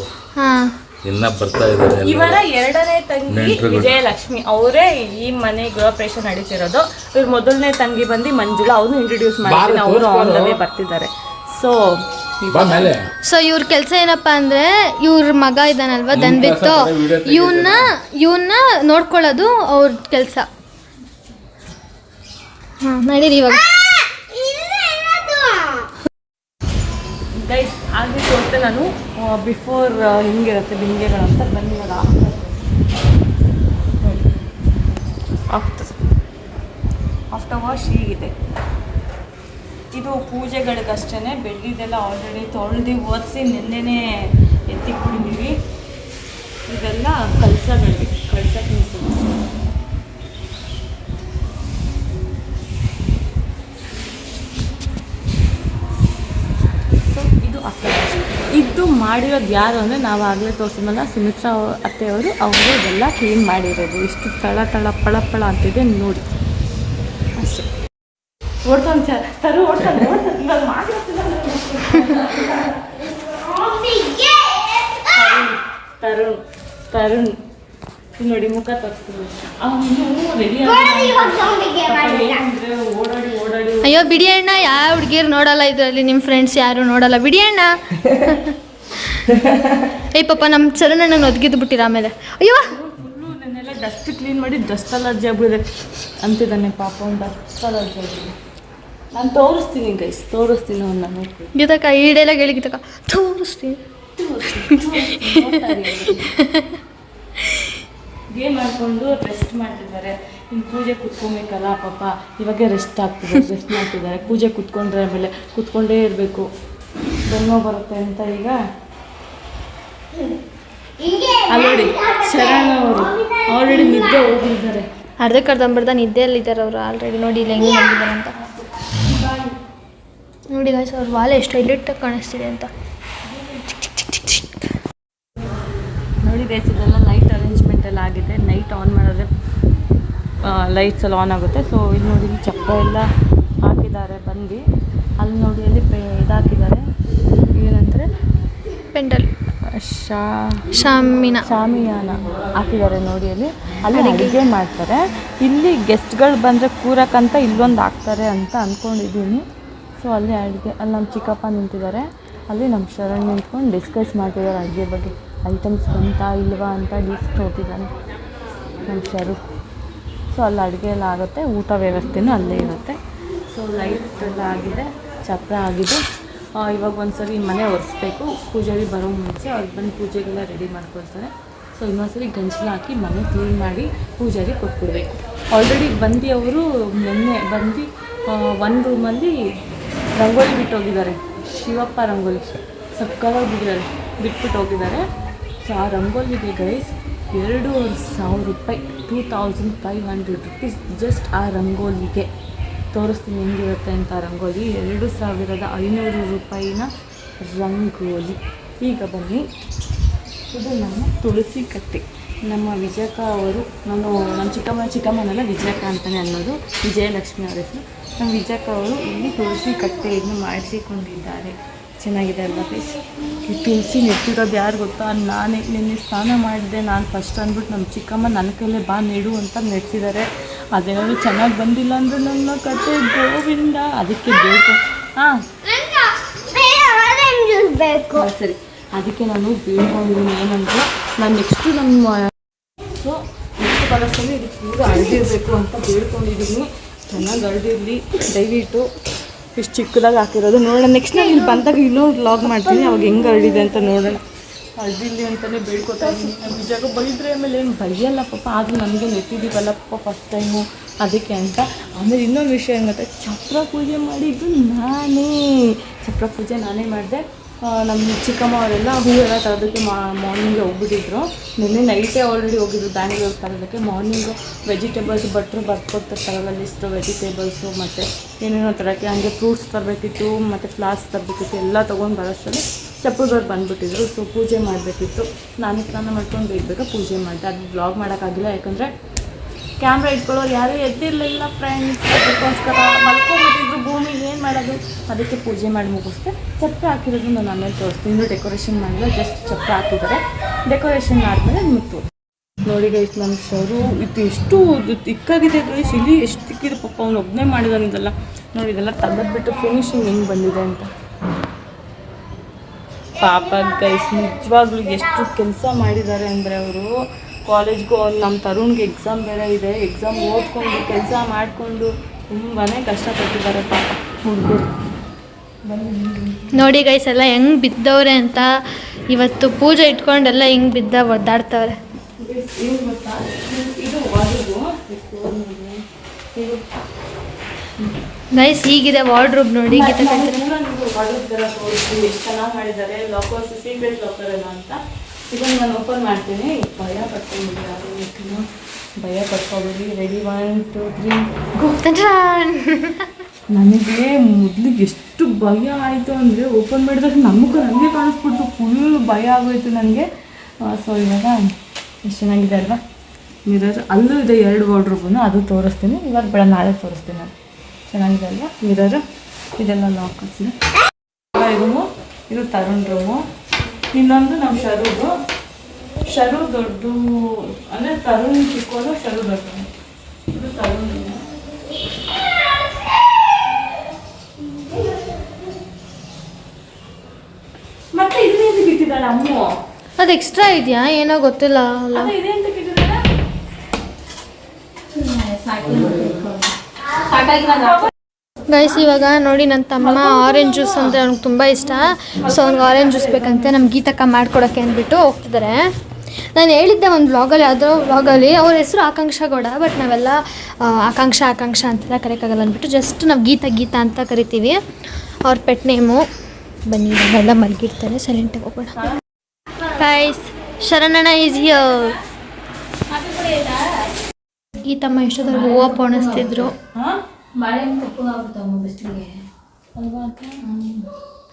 ಇನ್ನ ಬರ್ತಾ ಇದ್ದಾರೆ. ಇವರ 2ನೇ ತಂಗಿ ವಿಜಯಲಕ್ಷ್ಮಿ ಅವರೇ ಈ ಮನೆ ಗೃಹ ಪ್ರವೇಶ ನಡೀತಿರೋದು. ಇವ್ರ ಮೊದಲನೇ ತಂಗಿ ಬಂದು ಮಂಜುಳಾ, ಅವ್ರನ್ನ ಇಂಟ್ರೊಡ್ಯೂಸ್ ಮಾಡ್ತೀನಿ. ಅವರು ಆನ್ ದ ವೇ ಬರ್ತಿದ್ದಾರೆ. ಸೊ ಇವ್ರ ಕೆಲಸ ಏನಪ್ಪಾ ಅಂದ್ರೆ, ಇವ್ರ ಮಗ ಇದ್ದಾನಲ್ವಾ ದನ್ಬಿತ್ತು, ಇವನ್ನ ನೋಡ್ಕೊಳ್ಳೋದು ಅವ್ರ ಕೆಲಸ. ನಡೀರಿ ಇವಾಗ. ಗೈಸ್ ಹಾಗೆ ತೋರಿಸ್ತೆ ನಾನು ಬಿಫೋರ್ ಹಿಂಗಿರುತ್ತೆ ಬಿಂದಿಗೆಗಳು ಅಂತ. ಬನ್ನಿ ಇವಾಗ ಆಫ್ಟರ್ ವಾಶ್ ಹೀಗಿದೆ. ಇದು ಪೂಜೆಗಳಿಗಷ್ಟೇ. ಬೆಳ್ಳಿದೆಲ್ಲ ಆಲ್ರೆಡಿ ತೊಳೆದು ಒರೆಸಿ ನಿನ್ನೆನೇ ಎತ್ತಿಕ್ಬಿಟ್ಟಿದ್ದೀವಿ. ಇದೆಲ್ಲ ಕಳಸಕ್ಕೆ ಸೊ ಇದು ಇದು ಮಾಡಿರೋದು ಯಾರು ಅಂದರೆ, ನಾವು ಆಗಲೇ ತೋರಿಸಿದ್ಮೇಲೆ ಸುಮಿತ್ರಾ ಅತ್ತೆಯವರು ಇದೆಲ್ಲ ಕ್ಲೀನ್ ಮಾಡಿರೋದು. ಇಷ್ಟು ತಳ ಪಳ ಅಂತಿದೆ ನೋಡಿ ಅಷ್ಟೇ. ಓಡ್ತಾನೆ ತರುಣ್ ನೋಡಿ ಮುಖ ತೋರಿಸ್ತೀನಿ. ಅಯ್ಯೋ ಬಿಡಿ ಅಣ್ಣ, ಯಾವ ಹುಡುಗಿರು ನೋಡಲ್ಲ ಇದರಲ್ಲಿ. ನಿಮ್ಮ ಫ್ರೆಂಡ್ಸ್ ಯಾರು ನೋಡಲ್ಲ, ಬಿಡಿ ಅಣ್ಣ. ಏಯ್ ಪಾಪ ನಮ್ಮ ಚರಣಣ್ಣನ ಒದಗಿದ್ದು ಬಿಟ್ಟಿರ ಆಮೇಲೆ. ಅಯ್ಯೋ ಫುಲ್ಲು ನನ್ನೆಲ್ಲ ಡಸ್ಟ್ ಕ್ಲೀನ್ ಮಾಡಿ ಡಸ್ಟ್ ಅಲರ್ಜಿ ಆಗ್ಬಿಡಿದೆ ಅಂತಿದ್ದಾನೆ ಪಾಪ. ಒಂದು ಡಸ್ಟ್ ಅಲರ್ಜಿ ಆಗಿದೆ. ನಾನು ತೋರಿಸ್ತೀನಿ ಗೈಸ್, ತೋರಿಸ್ತೀನಿ ಅವ್ನು. ನಾನು ಗೀತಕ್ಕ ಈಡೆಲ್ಲ ಹೇಳಿ ಗೀತಕ್ಕ ತೋರಿಸ್ತೀನಿ. ಗೇಮ್ ಮಾಡಿಕೊಂಡು ರೆಸ್ಟ್ ಮಾಡ್ತಿದ್ದಾರೆ. ಇನ್ನು ಪೂಜೆ ಕುತ್ಕೊಬೇಕಲ್ಲ ಪಾಪ, ಇವಾಗೆ ರೆಸ್ಟ್ ಮಾಡ್ತಿದ್ದಾರೆ. ಪೂಜೆ ಕುತ್ಕೊಂಡ್ರೆ ಆಮೇಲೆ ಕುತ್ಕೊಂಡೇ ಇರಬೇಕು, ಬೆನ್ನೋ ಬರುತ್ತೆ ಅಂತ. ಈಗ ಅಲ್ಲಿ ಶರಣ ಅವರು ಆಲ್ರೆಡಿ ನಿದ್ದೆ ಹೋಗಿದ್ದಾರೆ. ಅರ್ಧಂಬರ್ಧ ನಿದ್ದೆಯಲ್ಲಿದ್ದಾರೆ ಅವರು ಆಲ್ರೆಡಿ. ನೋಡಿ ಇಲ್ಲ ಹೆಂಗೆ ಮಾಡಿದ್ದಾರೆ ಅಂತ ನೋಡಿ ಗಾಯ್ಸ್. ಅವ್ರ ವಾಲೆ ಎಷ್ಟು ಹೈಲೈಟಾಗಿ ಕಾಣಿಸ್ತಿದೆ ಅಂತ ನೋಡಿ ಗೈಸ್. ಇದೆಲ್ಲ ಲೈಟ್ ಅರೇಂಜ್ಮೆಂಟ್ ಎಲ್ಲ ಆಗಿದೆ. ನೈಟ್ ಆನ್ ಮಾಡಿದ್ರೆ ಲೈಟ್ಸ್ ಎಲ್ಲ ಆನ್ ಆಗುತ್ತೆ. ಸೊ ಇಲ್ಲಿ ನೋಡಿ ಚಪ್ಪ ಎಲ್ಲ ಹಾಕಿದ್ದಾರೆ ಬಂದು. ಅಲ್ಲಿ ನೋಡಿ ಅಲ್ಲಿ ಇದಾಕಿದ್ದಾರೆ, ಏನಂದರೆ ಪೆಂಡಲ್ ಶಾಮಿಯಾನ ಹಾಕಿದ್ದಾರೆ ನೋಡಿ. ಅಲ್ಲಿ ಅಡುಗೆ ಮಾಡ್ತಾರೆ. ಇಲ್ಲಿ ಗೆಸ್ಟ್ಗಳು ಬಂದರೆ ಕೂರಕ್ಕಂತ ಇಲ್ಲೊಂದು ಹಾಕ್ತಾರೆ ಅಂತ ಅಂದ್ಕೊಂಡಿದ್ದೀನಿ. ಸೊ ಅಲ್ಲಿ ನಮ್ಮ ಚಿಕ್ಕಪ್ಪ ನಿಂತಿದ್ದಾರೆ. ಅಲ್ಲಿ ನಮ್ಮ ಶರಣ್ ನಿಂತ್ಕೊಂಡು ಡಿಸ್ಕಸ್ ಮಾಡ್ತಿದ್ದಾರೆ ಅಡುಗೆ ಬಗ್ಗೆ. ಐಟಮ್ಸ್ ಬಂತಾ ಇಲ್ವಾ ಅಂತ ಲಿಸ್ಟ್ ಹೋಗ್ತಿದ್ದಾನೆ ನಮ್ಮ ಶರು. ಸೊ ಅಲ್ಲಿ ಅಡುಗೆ ಎಲ್ಲ ಆಗುತ್ತೆ, ಊಟ ವ್ಯವಸ್ಥೆನೂ ಅಲ್ಲೇ ಇರುತ್ತೆ. ಸೊ ಲೈಟ್ ಎಲ್ಲ ಆಗಿದೆ, ಚಪ್ರ ಆಗಿದೆ. ಇವಾಗ ಒಂದ್ಸರಿ ಮನೆ ಒರೆಸ್ಬೇಕು. ಪೂಜಾರಿ ಬರೋ ಮುಂಚೆ ಅವ್ರು ಬಂದು ಪೂಜೆಗೆಲ್ಲ ರೆಡಿ ಮಾಡ್ಕೊಳ್ತಾರೆ. ಸೊ ಇನ್ನೊಂದ್ಸರಿ ಗಂಜಲ ಹಾಕಿ ಮನೆ ಕ್ಲೀನ್ ಮಾಡಿ ಪೂಜಾರಿ ಕೊಟ್ಬಿಡ್ಬೇಕು. ಆಲ್ರೆಡಿ ಬಂದು ಅವರು ನಿನ್ನೆ ಬಂದು ಒಂದು ರೂಮಲ್ಲಿ ರಂಗೋಲಿ ಬಿಟ್ಟು ಹೋಗಿದ್ದಾರೆ. ಶಿವಪ್ಪ ರಂಗೋಲಿ ಸಕ್ಕತ್ತಾಗಿ ಬಿಟ್ಬಿಟ್ಟು ಹೋಗಿದ್ದಾರೆ. ಸೊ ಆ ರಂಗೋಲಿಗೆ ಗೈಸ್ 2,500 ರೂಪಾಯಿ, 2,500 rupees ಜಸ್ಟ್ ಆ ರಂಗೋಲಿಗೆ. ತೋರಿಸ್ತೀನಿ ಹೆಂಗಿರುತ್ತೆ ಅಂತ. ರಂಗೋಲಿ 2,500 ರೂಪಾಯಿನ ರಂಗೋಲಿ. ಈಗ ಬನ್ನಿ, ಇದು ನಮ್ಮ ತುಳಸಿ ಕಟ್ಟೆ. ನಮ್ಮ ವಿಜಯಕ್ಕ ಅವರು, ನಮ್ಮ ಚಿಕ್ಕಮ್ಮನೆಲ್ಲ ವಿಜಯಕ್ಕ ಅಂತಲೇ ಅನ್ನೋದು, ವಿಜಯಲಕ್ಷ್ಮಿ ಅವರ ಹೆಸರು. ನಮ್ಮ ವಿಜಯಕ್ಕ ಅವರು ಇಲ್ಲಿ ತುಳಸಿ ಕಟ್ಟೆಯನ್ನು ಮಾಡಿಸಿಕೊಂಡಿದ್ದಾರೆ. ಚೆನ್ನಾಗಿದೆ ಅಲ್ಲ ಪ್ಲೇಸ್. ಈ ತುಳಸಿ ನೆಟ್ಟಿರೋದು ಯಾರು ಗೊತ್ತಾ? ನಾನೇ ನಿನ್ನೆ ಸ್ನಾನ ಮಾಡಿದೆ. ನಾನು ಫಸ್ಟ್ ಅಂದ್ಬಿಟ್ಟು ನಮ್ಮ ಚಿಕ್ಕಮ್ಮ ನನ್ನ ಕೈಲೇ ಬಾ ನೆಡು ಅಂತ ನೆಡ್ಸಿದ್ದಾರೆ. ಅದೇನಾದ್ರು ಚೆನ್ನಾಗಿ ಬಂದಿಲ್ಲ ಅಂದರೆ ನನ್ನ ಕತೆ ಗೋವಿಂದ. ಅದಕ್ಕೆ ಬೇಕು. ಸರಿ, ಅದಕ್ಕೆ ನಾನು ಬೇಡ್ಕೊಂಡಿದ್ದೀನಿ ಏನಂದರೆ, ನಾನು ನೆಕ್ಸ್ಟು ನಮ್ಮ ಕಲರ್ಸು. ನೆಕ್ಸ್ಟ್ ಕಲರ್ಸಲ್ಲಿ ಇದು ಪೂರ ಹರಡಿರಬೇಕು ಅಂತ ಬೇಡ್ಕೊಂಡಿದ್ದೀನಿ. ಚೆನ್ನಾಗಿ ಹರಡಿರಲಿ ದಯವಿಟ್ಟು. ಇಷ್ಟು ಚಿಕ್ಕದಾಗಿ ಹಾಕಿರೋದು ನೋಡೋಣ. ನೆಕ್ಸ್ಟ್ ನಾನು ಇಲ್ಲಿ ಬಂದಾಗ ಇನ್ನೊಂದು ವ್ಲಾಗ್ ಮಾಡ್ತೀನಿ, ಅವಾಗ ಹೆಂಗೆ ಹರಡಿದೆ ಅಂತ ನೋಡೋಣ. ಹರಡಿರಲಿ ಅಂತಲೇ ಬೇಡ್ಕೊತಾ ಇದ್ದೀನಿ. ನಮ್ಮ ನಿಜಾಗ ಬೈದ್ರೆ ಆಮೇಲೆ ಏನು ಬೈಯಲ್ಲ ಪಾಪ, ಆದರೂ ನನಗೆ ನೆಟ್ಟಿದ್ದೀವಲ್ಲ ಪಾಪ ಫಸ್ಟ್ ಟೈಮು ಅದಕ್ಕೆ ಅಂತ. ಆಮೇಲೆ ಇನ್ನೊಂದು ವಿಷಯ ಏನು ಗೊತ್ತಾ, ಚಪ್ರ ಪೂಜೆ ಮಾಡಿದ್ದು ನಾನೇ. ಚಪ್ರ ಪೂಜೆ ನಾನೇ ಮಾಡಿದೆ. ನಮ್ಮ ಚಿಕ್ಕಮ್ಮ ಅವರೆಲ್ಲ ಹೂವೆಲ್ಲ ತರೋದಕ್ಕೆ ಮಾರ್ನಿಂಗ್ಗೆ ಹೋಗ್ಬಿಟ್ಟಿದ್ರು. ನಿನ್ನೆ ನೈಟೇ ಆಲ್ರೆಡಿ ಹೋಗಿದ್ರು ಬ್ಯಾಂಗ್ಳೂರು ತರೋದಕ್ಕೆ. ಮಾರ್ನಿಂಗು ವೆಜಿಟೇಬಲ್ಸ್ ಭಟ್ರು ಬರ್ಕೊಡ್ತಿರ್ತಾರಲ್ಲ ಲಿಸ್ಟು, ವೆಜಿಟೇಬಲ್ಸು ಮತ್ತು ಏನೇನೋ ತರೋಕ್ಕೆ. ಹಂಗೆ ಫ್ರೂಟ್ಸ್ ತರಬೇಕಿತ್ತು ಮತ್ತು ಫ್ಲಾಸ್ಕ್ ತರಬೇಕಿತ್ತು. ಎಲ್ಲ ತೊಗೊಂಡು ಬರೋಷ್ಟರಲ್ಲಿ ಚಪ್ಪಲ್ದವ್ರು ಬಂದುಬಿಟ್ಟಿದ್ರು. ಸೊ ಪೂಜೆ ಮಾಡಬೇಕಿತ್ತು. ನಾನು ಸ್ನಾನ ಮಾಡ್ಕೊಂಡು ಬೇಗ ಪೂಜೆ ಮಾಡಿದೆ. ಅದು ಬ್ಲಾಗ್ ಮಾಡೋಕ್ಕಾಗಿಲ್ಲ, ಯಾಕಂದರೆ ಕ್ಯಾಮ್ರಾ ಇಟ್ಕೊಳ್ಳೋರು ಯಾರೂ ಎದ್ದಿರಲಿಲ್ಲ ಫ್ರೆಂಡ್ಸ್. ಅದಕ್ಕೋಸ್ಕರ ಮಲ್ಕೊಂಡ್ಬಿಟ್ಟಿದ್ರು ಭೂಮಿಗೆ, ಏನು ಮಾಡೋದು. ಅದಕ್ಕೆ ಪೂಜೆ ಮಾಡಿ ಮುಗಿಸ್ದೆ. ಚಪ್ರ ಹಾಕಿರೋದು ನಾನು ಆಮೇಲೆ ತೋರಿಸ್ತೀನಿ. ಇನ್ನೂ ಡೆಕೋರೇಷನ್ ಮಾಡಿಲ್ಲ, ಜಸ್ಟ್ ಚಪ್ರ ಹಾಕಿದ್ದಾರೆ. ಡೆಕೋರೇಷನ್ ಆದಮೇಲೆ ನಿಮಗೆ ತೋರಿಸ್ತೀನಿ. ನೋಡಿ ಗೈಸ್, ನನ್ನ ಸರು ಇದು ಎಷ್ಟು ತಿಕ್ಕಾಗಿದೆ ಗೈಸ್. ಇಲ್ಲಿ ಎಷ್ಟು ತಿಕ್ಕಿದೆ ಪಾಪ, ಅವ್ನು ಒಬ್ಬನೇ ಮಾಡಿದಾನಿದೆಲ್ಲ. ನೋಡಿ ಇದೆಲ್ಲ ತೆಗೆದ್ಬಿಟ್ಟು ಫಿನಿಶಿಂಗ್ ಹೆಂಗೆ ಬಂದಿದೆ ಅಂತ. ಪಾಪ ಗೈಸ್, ನಿಜವಾಗ್ಲೂ ಎಷ್ಟು ಕೆಲಸ ಮಾಡಿದ್ದಾರೆ ಅಂದರೆ ಅವರು. ಕಾಲೇಜ್ಗೂ ನಮ್ಮ ತರುಣ್ಗೆ ಎಕ್ಸಾಮ್ ಬೇರೆ ಇದೆ. ಎಕ್ಸಾಮ್ ಓದ್ಕೊಂಡು ಕೆಲಸ ಮಾಡಿಕೊಂಡು ತುಂಬಾ ಕಷ್ಟಪಟ್ಟಿದ್ದಾರೆ ಪಾಪ ಹುಡುಗರು. ನೋಡಿ ಗೈಸ್ ಎಲ್ಲ ಹೆಂಗೆ ಬಿದ್ದವ್ರೆ ಅಂತ. ಇವತ್ತು ಪೂಜೆ ಇಟ್ಕೊಂಡೆಲ್ಲ ಹಿಂಗೆ ಬಿದ್ದ ಒದ್ದಾಡ್ತವ್ರೆ. ಏನು ಗೊತ್ತಾ, ಇದು ವಾರ್ಡ್ರೋಬು. ಗೈಸ್ ಹೀಗಿದೆ ವಾರ್ಡ್ರೋಬ್ ನೋಡಿ. ವಾರ್ಡ್ರೋಬ್ ಥರ ತೋರಿಸ್ತೀವಿ, ಎಷ್ಟು ಚೆನ್ನಾಗಿ ಮಾಡಿದ್ದಾರೆ. ಲಾಕರ್ಸ್, ಸೀಕ್ರೆಟ್ ಲಾಕರ್ ಎಲ್ಲ ಅಂತ. ಇದನ್ನು ನಾನು ಓಪನ್ ಮಾಡ್ತೀನಿ. ಭಯ ಪಡ್ಕೊಂಡಿದ್ದೀನಿ, ಯಾರು ಭಯ ಪಡ್ಕೊಬೇಡಿ. ರೆಡಿ 1 2 3 ನನಗೆ ಮೊದಲಿಗೆ ಎಷ್ಟು ಭಯ ಆಯಿತು ಅಂದರೆ, ಓಪನ್ ಮಾಡಿದಾಗ ನನಗೆ ಕಾಣಿಸ್ಬಿಡ್ತು. ಫುಲ್ ಭಯ ಆಗೋಯ್ತು ನನಗೆ. ಸೊ ಇವಾಗ ಎಷ್ಟು ಚೆನ್ನಾಗಿದೆ ಅಲ್ವಾ ಮಿರರ್. ಅಲ್ಲೂ ಇದೆ 2 ವಾರ್ಡ್ರೋಬನ್ನು, ಅದು ತೋರಿಸ್ತೀನಿ. ಇವಾಗ ಬೇಡ, ನಾಳೆ ತೋರಿಸ್ತೀನಿ ನಾನು. ಚೆನ್ನಾಗಿದೆ ಅಲ್ವಾ ಮಿರರ್. ಇದೆಲ್ಲ ಲಾಕರ್ಸ್ ಇದೆ. ರೂಮು, ಇದು ತರುಣ್ ರೂಮು. ಇನ್ನೊಂದು ನಮ್ಮ ಶರುದು. ಶರು ದೊಡ್ಡ ಅಂದರೆ ತರುಣ್ ಚಿಕ್ಕೋದು, ಶರು ದೊಡ್ಡ. ಇದು ತರುಣ್ ರೂಮು. ಮತ್ತೆ ಇದನ್ನ ಎಂತ ಬಿಟ್ಟಿದ್ದಾಳೆ ಅಮ್ಮು? ಅದು ಎಕ್ಸ್ಟ್ರಾ ಇದೆಯಾ ಏನೋ ಗೊತ್ತಿಲ್ಲ. ಇದೆ ಅಂತ ಬಿಟ್ಟಿದ್ದಾಳೆ. ಗೈಸ್ ಇವಾಗ ನೋಡಿ, ನನ್ನ ತಮ್ಮ ಆರೆಂಜ್ ಜ್ಯೂಸ್ ಅಂದರೆ ಅವ್ನಿಗೆ ತುಂಬ ಇಷ್ಟ. ಸೊ ಅವ್ನಿಗೆ ಆರೆಂಜ್ ಜ್ಯೂಸ್ ಬೇಕಂತೆ ನಮ್ಮ ಗೀತಕ್ಕ ಮಾಡ್ಕೊಡೋಕ್ಕೆ ಅಂದ್ಬಿಟ್ಟು ಹೋಗ್ತಿದ್ದಾರೆ. ನಾನು ಹೇಳಿದ್ದೆ ಒಂದು ವ್ಲಾಗಲ್ಲಿ, ಯಾವುದೋ ವ್ಲಾಗಲ್ಲಿ ಅವ್ರ ಹೆಸರು ಆಕಾಂಕ್ಷ ಗೌಡ, ಬಟ್ ನಾವೆಲ್ಲ ಆಕಾಂಕ್ಷ ಅಂತೆಲ್ಲ ಕರೆಯೋಕ್ಕಾಗಲ್ಲ ಅಂದ್ಬಿಟ್ಟು ಜಸ್ಟ್ ನಾವು ಗೀತಾ ಅಂತ ಕರಿತೀವಿ. ಅವ್ರ ಪೆಟ್ ನೇಮು. ಬನ್ನಿ ಇವಾಗೆಲ್ಲ ಮಲಗಿರ್ತಾರೆ, ಸೈಲೆಂಟಾಗಿ ಹೋಗೋಣ. ಗೈಸ್ ಶರಣಣ್ಣ ಈಸ್ ಹಿಯರ್. ಗೀತಮ್ಮ ಎಷ್ಟೊತ್ತವರೆಗೂ ಹೂವು ಪೋಣಿಸ್ತಿದ್ರು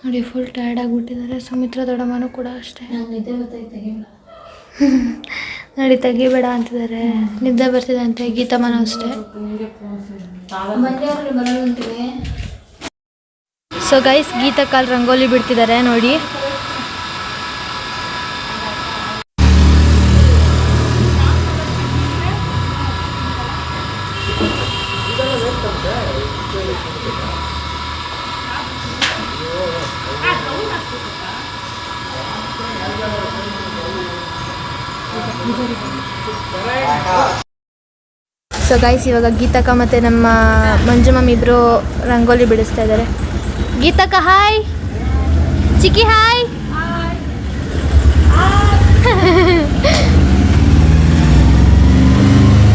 ನೋಡಿ. ಫುಲ್ ಟಯರ್ಡ್ ಆಗಿಬಿಟ್ಟಿದ್ದಾರೆ. ಸುಮಿತ್ರಾ ದೊಡ್ಡಮ್ಮನೂ ಕೂಡ ಅಷ್ಟೇ. ನೋಡಿ ತೆಗಿಬೇಡ ಅಂತಿದ್ದಾರೆ, ನಿದ್ದೆ ಬರ್ತಿದೆ ಅಂತೆ. ಗೀತಮ್ಮನೂ ಅಷ್ಟೇ. ಸೊ ಗೈಸ್ ಗೀತಕ್ಕ ರಂಗೋಲಿ ಬಿಡ್ತಿದ್ದಾರೆ ನೋಡಿ. ಸೊ ಗೈಸ್ ಇವಾಗ ಗೀತಕ್ಕ ಮತ್ತು ನಮ್ಮ ಮಂಜು ಮಮ್ಮಿ ಇಬ್ಬರು ರಂಗೋಲಿ ಬಿಡಿಸ್ತಾ ಇದ್ದಾರೆ. ಗೀತಕ್ಕ ಹಾಯ್, ಚಿಕ್ಕಿ ಹಾಯ್.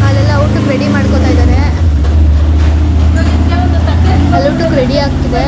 ಅಲ್ಲೆಲ್ಲ ಊಟಕ್ಕೆ ರೆಡಿ ಮಾಡ್ಕೋತಾ ಇದ್ದಾರೆ. ಅಲ್ಲಿ ಊಟಕ್ಕೆ ರೆಡಿ ಆಗ್ತಿದೆ.